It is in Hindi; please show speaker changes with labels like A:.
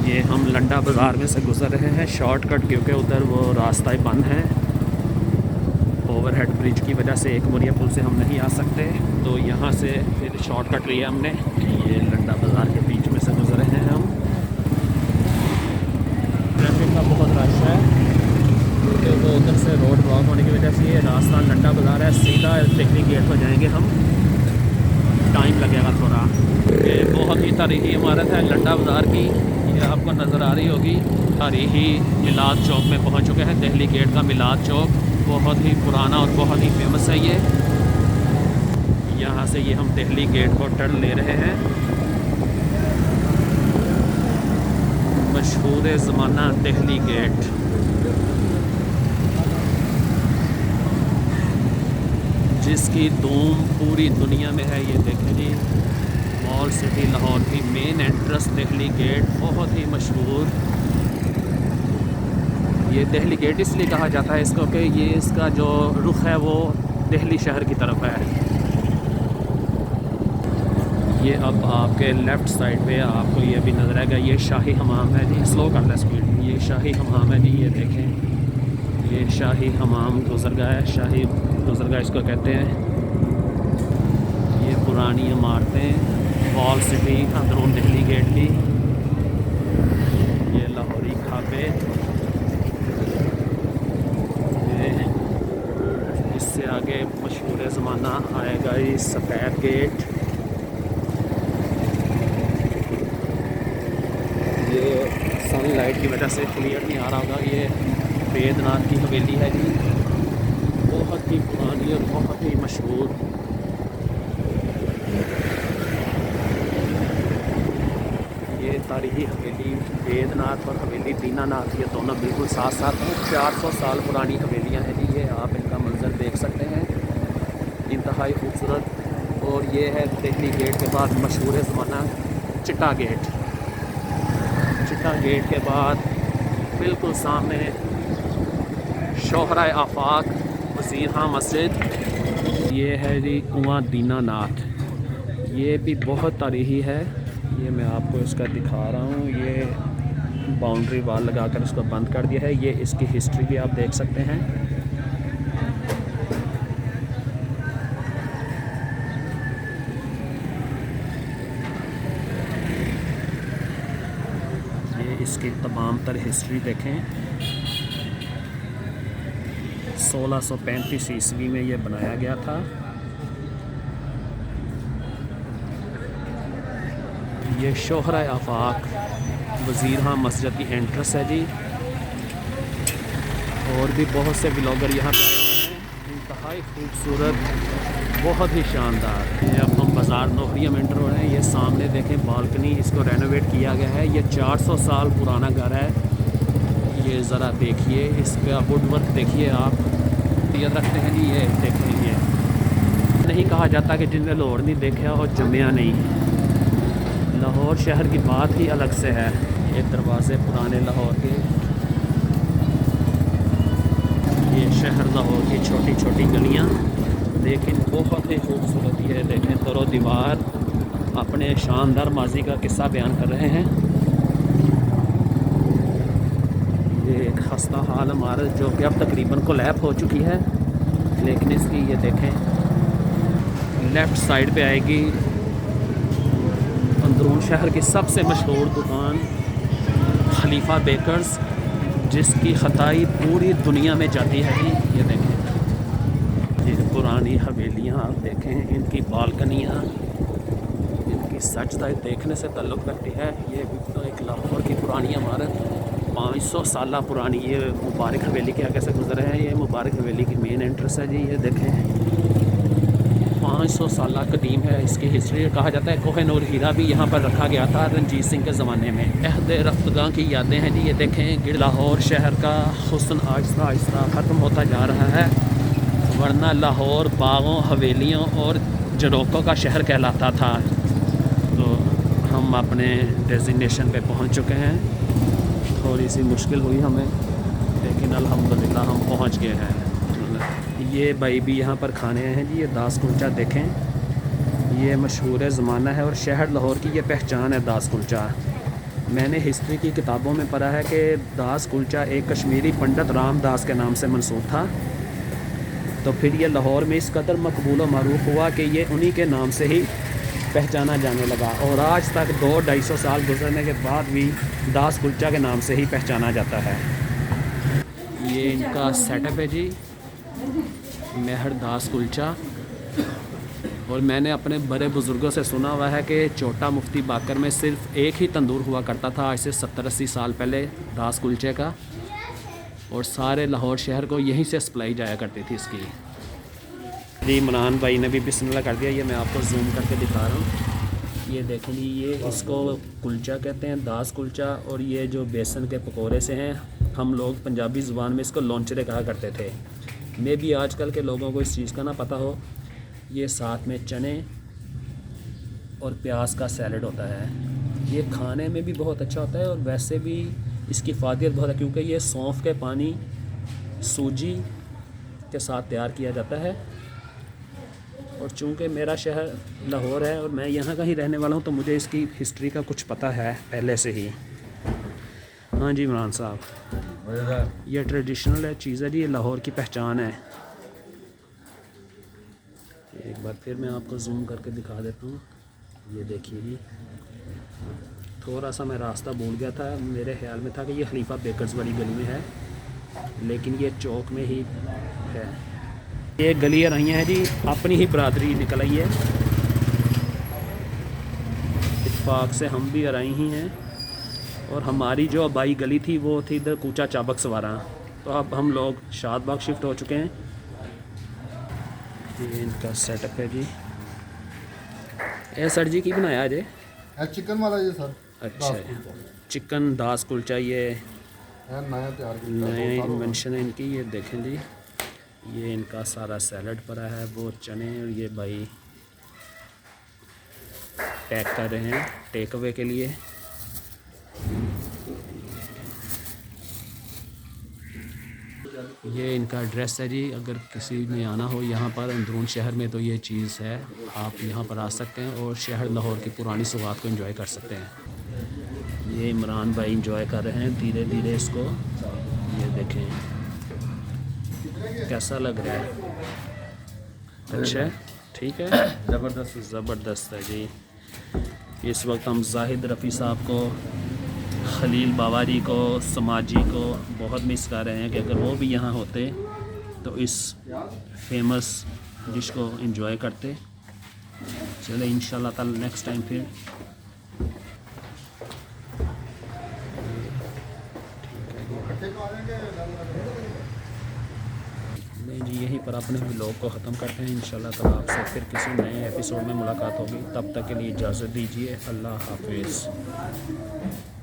A: ये हम लंडा बाज़ार में से गुज़र रहे हैं शॉर्टकट, क्योंकि उधर वो रास्ता ही बंद है। ओवरहेड ब्रिज की वजह से एक मुरिया पुल से हम नहीं आ सकते, तो यहाँ से फिर शॉर्टकट लिया हमने। ये लंडा बाज़ार के बीच में से गुज़र रहे हैं हम। ट्रैफिक का बहुत रश है क्योंकि वो उधर से रोड ब्लॉक होने की वजह से ये रास्ता लंडा बाज़ार है, सीधा टेकनी गेट पर जाएंगे हम, टाइम लगेगा थोड़ा। ये बहुत ही तारीखी इमारत है लंडा बाज़ार की, ये आपको नज़र आ रही होगी। तारीखी मिलाद चौक में पहुंच चुके हैं। दिल्ली गेट का मिलाद चौक बहुत ही पुराना और बहुत ही फेमस है ये। यहाँ से ये हम दिल्ली गेट को टर्न ले रहे हैं। मशहूर ज़माना दिल्ली गेट, जिसकी धूम पूरी दुनिया में है। ये देखें जी, मॉल सिटी लाहौर की मेन एंट्रेंस दिल्ली गेट, बहुत ही मशहूर। ये दिल्ली गेट इसलिए कहा जाता है इसको कि ये इसका जो रुख है वो दिल्ली शहर की तरफ है। ये अब आपके लेफ़्ट साइड पे आपको ये भी नज़र आएगा, ये शाही हमाम है जी। स्लो कर लें स्पीड। ये शाही हमाम है जी, ये देखें, ये शाही हमाम गुज़रगाह है। शाही गुज़रगाह इसको कहते हैं। ये पुरानी इमारतें, वॉल सिटी अंदरून दिल्ली गेट की। ये लाहौरी खाबे, ये इससे आगे मशहूर ज़माना आएगा ये सफ़ेद गेट। ये सनलाइट की वजह से क्लियर नहीं आ रहा होगा। ये बैद्यनाथ की हवेली है जी, बहुत ही पुरानी और बहुत ही मशहूर। ये तारीखी हवेली बैद्यनाथ और हवेली दीनानाथ, ये दोनों बिल्कुल साथ साथ हैं। 400 साल पुरानी हवेलियां हैं जी। ये आप इनका मंजर देख सकते हैं, इंतहाई खूबसूरत। और ये है दिल्ली गेट के बाद मशहूर ज़माना चिट्टा गेट। चिट्टा गेट के बाद बिल्कुल सामने शोहरा आफाक वज़ीर खां मस्जिद। ये है जी कुआं दीनानाथ, ये भी बहुत तारीखी है। ये मैं आपको इसका दिखा रहा हूँ। ये बाउंड्री वाल लगाकर इसको बंद कर दिया है। ये इसकी हिस्ट्री भी आप देख सकते हैं। ये इसकी तमाम तर हिस्ट्री देखें। 1635 ईस्वी में ये बनाया गया था। ये शोहरा आफाक वज़ीर खां मस्जिद की एंट्रेंस है जी। और भी बहुत से ब्लॉगर यहाँ पे आए हुए हैं। इंतहाई खूबसूरत, बहुत ही शानदार। ये अब हम बाज़ार नौहरिया में एंटर हो रहे हैं। ये सामने देखें बालकनी, इसको रेनोवेट किया गया है। ये 400 साल पुराना घर है। ये ज़रा देखिए, इसका वुड वर्क देखिए आप, याद रखते हैं जी। ये देखें, ये नहीं कहा जाता कि जिनने लाहौर नहीं देखा और जमिया नहीं। लाहौर शहर की बात ही अलग से है। ये दरवाज़े पुराने लाहौर के, ये शहर लाहौर की छोटी छोटी गलियां, लेकिन बहुत ही खूबसूरत। ये देखें, दरो दीवार अपने शानदार माजी का किस्सा बयान कर रहे हैं। ये एक खस्ता हाल इमारत जो कि अब तकरीबन कोलैप्स हो चुकी है, लेकिन इसकी ये देखें लेफ़्ट साइड पे आएगी अंदरून शहर की सबसे मशहूर दुकान खलीफा बेकर्स, जिसकी खताई पूरी दुनिया में जाती है जी। ये देखें, ये पुरानी हवेलियाँ आप देखें, इनकी बालकनियाँ, इनकी सजदा देखने से ताल्लुक़ रखती है। ये तो एक लाहौर की पुरानी इमारत, 500 साल पुरानी। ये मुबारक हवेली के आगे से गुजरे हैं। ये मुबारक हवेली की मेन एंट्रेंस है जी। ये देखें, 500 साल कदीम है इसकी हिस्ट्री। कहा जाता है कोह-ए-नूर हीरा भी यहाँ पर रखा गया था रंजीत सिंह के ज़माने में। अहद रफ्तगां की यादें हैं जी। ये देखें, लाहौर शहर का हुस्न आहिस्ता आहिस्ता ख़त्म होता जा रहा है, वरना लाहौर बागों, हवेलियों और झरोखों का शहर कहलाता था। तो हम अपने डेजिग्नेशन पे पहुँच चुके हैं। थोड़ी सी मुश्किल हुई हमें, लेकिन अल्हम्दुलिल्लाह हम पहुँच गए हैं। ये भाई भी यहाँ पर खाने आए हैं जी। ये दास कुलचा देखें, ये मशहूर ज़माना है और शहर लाहौर की ये पहचान है दास कुलचा। मैंने हिस्ट्री की किताबों में पढ़ा है कि दास कुलचा एक कश्मीरी पंडित रामदास के नाम से मंसूब था। तो फिर ये लाहौर में इस कदर मकबूल व मारूफ हुआ कि ये उन्हीं के नाम से ही पहचाना जाने लगा, और आज तक 200-250 साल गुजरने के बाद भी दास कुलचा के नाम से ही पहचाना जाता है। ये इनका सेटअप है जी, मेहर दास कुलचा। और मैंने अपने बड़े बुज़ुर्गों से सुना हुआ है कि छोटा मुफ्ती बाकर में सिर्फ एक ही तंदूर हुआ करता था आज से 70-80 साल पहले दास कुलचे का, और सारे लाहौर शहर को यहीं से सप्लाई जाया करती थी इसकी। जी इमरान भाई ने भी बिस्मिल्लाह कर दिया। ये मैं आपको जूम करके दिखा रहा हूँ। ये देखें जी, ये इसको कुलचा कहते हैं, दास कुलचा। और ये जो बेसन के पकौड़े से हैं, हम लोग पंजाबी ज़ुबान में इसको लौंचरे कहा करते थे। मे भी आजकल के लोगों को इस चीज़ का ना पता हो। ये साथ में चने और प्याज का सैलड होता है। ये खाने में भी बहुत अच्छा होता है और वैसे भी इसकी फ़ायदियत बहुत है, क्योंकि ये सौंफ के पानी सूजी के साथ तैयार किया जाता है। और चूँकि मेरा शहर लाहौर है और मैं यहाँ का ही रहने वाला हूँ, तो मुझे इसकी हिस्ट्री का कुछ पता है पहले से ही। हाँ जी इमरान साहब, ये ट्रेडिशनल है चीज़ है जी, ये लाहौर की पहचान है। एक बार फिर मैं आपको जूम करके दिखा देता हूँ। ये देखिए जी, थोड़ा सा मैं रास्ता भूल गया था। मेरे ख्याल में था कि ये खलीफा बेकर्स वाली गली में है, लेकिन ये चौक में ही है। ये गली रही है जी, अपनी ही बरादरी निकल आई है। इत्तेफाक से हम भी अराई ही हैं, और हमारी जो आबाई गली थी वो थी इधर कूचा चाबक सवारा। तो अब हम लोग शादबाग शिफ्ट हो चुके हैं। ये इनका सेटअप है जी। ए सर जी की बनाया आज
B: चिकन वाला ये सर।
A: अच्छा चिकन दास कुलचा, ये
B: नया तैयार
A: नए इन्वेंशन है इनकी। ये देखें जी, ये इनका सारा सैलड पड़ा है, वो चने, और ये भाई पैक कर रहे हैं टेक अवे के लिए। ये इनका एड्रेस है जी, अगर किसी ने आना हो यहाँ पर अंदरून शहर में तो ये चीज़ है, आप यहाँ पर आ सकते हैं और शहर लाहौर की पुरानी सौगात को एंजॉय कर सकते हैं। ये इमरान भाई एंजॉय कर रहे हैं धीरे धीरे इसको। ये देखें कैसा लग रहा है, अच्छा है, ठीक है, ज़बरदस्त है जी। इस वक्त हम जाहिद रफ़ी साहब को, खलील बावारी को, समाजी को बहुत मिस कर रहे हैं कि अगर वो भी यहाँ होते तो इस फेमस डिश को एंजॉय करते। चले इंशाल्लाह ताला नेक्स्ट टाइम फिर। नहीं जी, यहीं पर अपने व्लॉग को ख़त्म करते हैं। इंशाल्लाह ताला आपसे फिर किसी नए एपिसोड में मुलाकात होगी। तब तक के लिए इजाज़त दीजिए। अल्लाह हाफिज़।